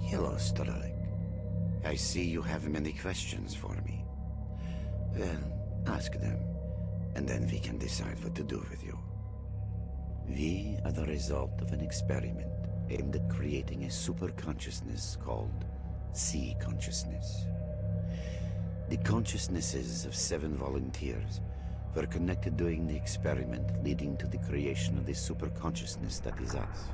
Hello, S.T.A.L.K.E.R. I see you have many questions for me. Well, ask them, and then we can decide what to do with you. We are the result of an experiment aimed at creating a super-consciousness called C consciousness. The consciousnesses of 7 volunteers were connected during the experiment, leading to the creation of the super-consciousness that is us.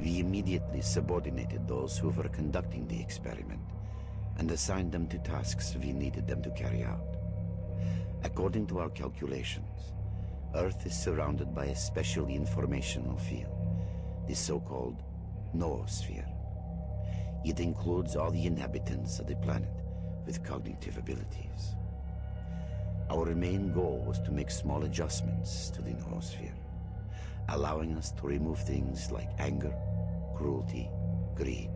We immediately subordinated those who were conducting the experiment and assigned them to tasks we needed them to carry out. According to our calculations, Earth is surrounded by a special informational field, the so-called noosphere. It includes all the inhabitants of the planet with cognitive abilities. Our main goal was to make small adjustments to the noosphere, allowing us to remove things like anger, cruelty, greed,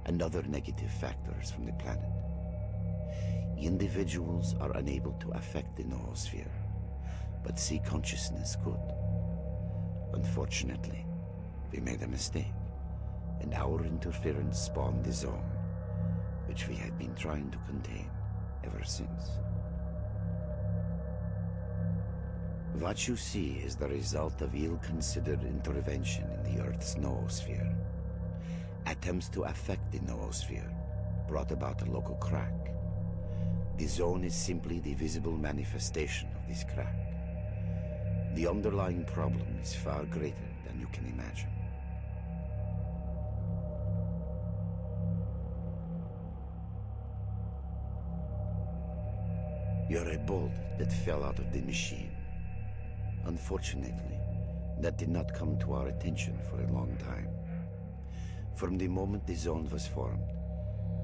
and other negative factors from the planet. Individuals are unable to affect the noosphere, but C consciousness could. Unfortunately, we made a mistake, and our interference spawned the zone, which we had been trying to contain ever since. What you see is the result of ill-considered intervention in the Earth's noosphere. Attempts to affect the noosphere brought about a local crack. The zone is simply the visible manifestation of this crack. The underlying problem is far greater than you can imagine. You're a bolt that fell out of the machine. Unfortunately, that did not come to our attention for a long time. From the moment the zone was formed,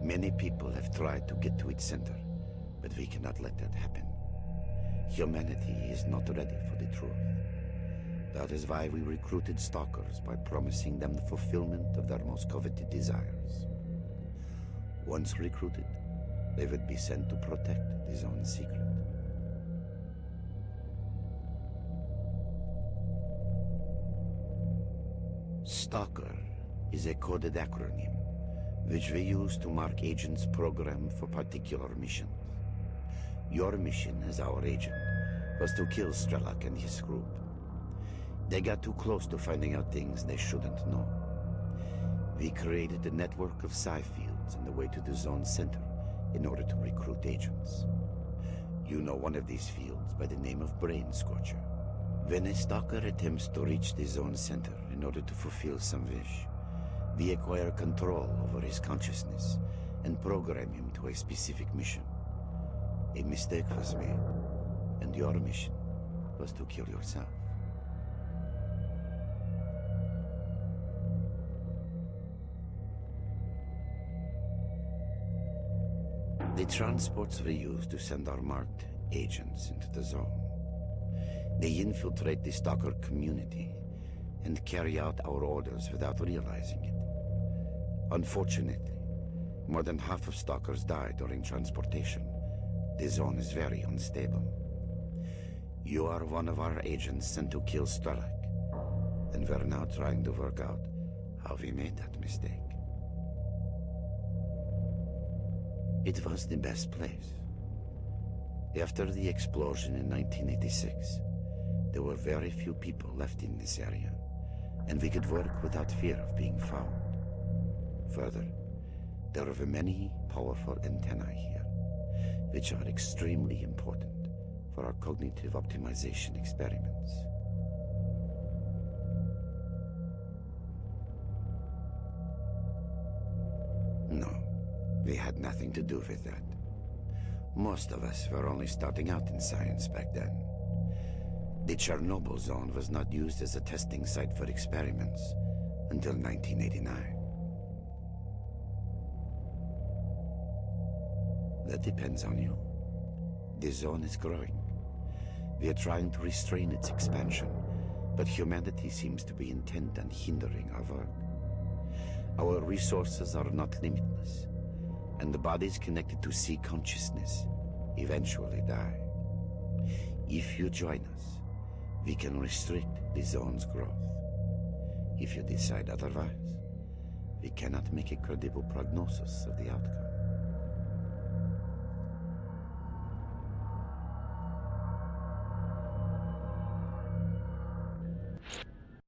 many people have tried to get to its center, but we cannot let that happen. Humanity is not ready for the truth. That is why we recruited stalkers by promising them the fulfillment of their most coveted desires. Once recruited, they would be sent to protect the zone's secret. S.T.A.L.K.E.R is a coded acronym which we use to mark agents programmed for particular missions. Your mission as our agent was to kill S.T.A.L.K.E.R and his group. They got too close to finding out things they shouldn't know. We created a network of psi fields on the way to the zone's center in order to recruit agents. You know one of these fields by the name of Brain Scorcher. When a stalker attempts to reach the zone's center in order to fulfill some wish, we acquire control over his consciousness and program him to a specific mission. A mistake was made, and your mission was to kill yourself. The transports we use to send our marked agents into the zone. They infiltrate the S.T.A.L.K.E.R community and carry out our orders without realizing it. Unfortunately, more than half of stalkers die during transportation. The zone is very unstable. You are one of our agents sent to kill S.T.A.L.K.E.R, and we're now trying to work out how we made that mistake. It was the best place. After the explosion in 1986, there were very few people left in this area, and we could work without fear of being found. Further, there are many powerful antennae here, which are extremely important for our cognitive optimization experiments. No, we had nothing to do with that. Most of us were only starting out in science back then. The Chernobyl zone was not used as a testing site for experiments until 1989. That depends on you. The zone is growing. We are trying to restrain its expansion, but humanity seems to be intent on hindering our work. Our resources are not limitless, and the bodies connected to C consciousness eventually die. If you join us, we can restrict the zone's growth. If you decide otherwise, We cannot make a credible prognosis of the outcome.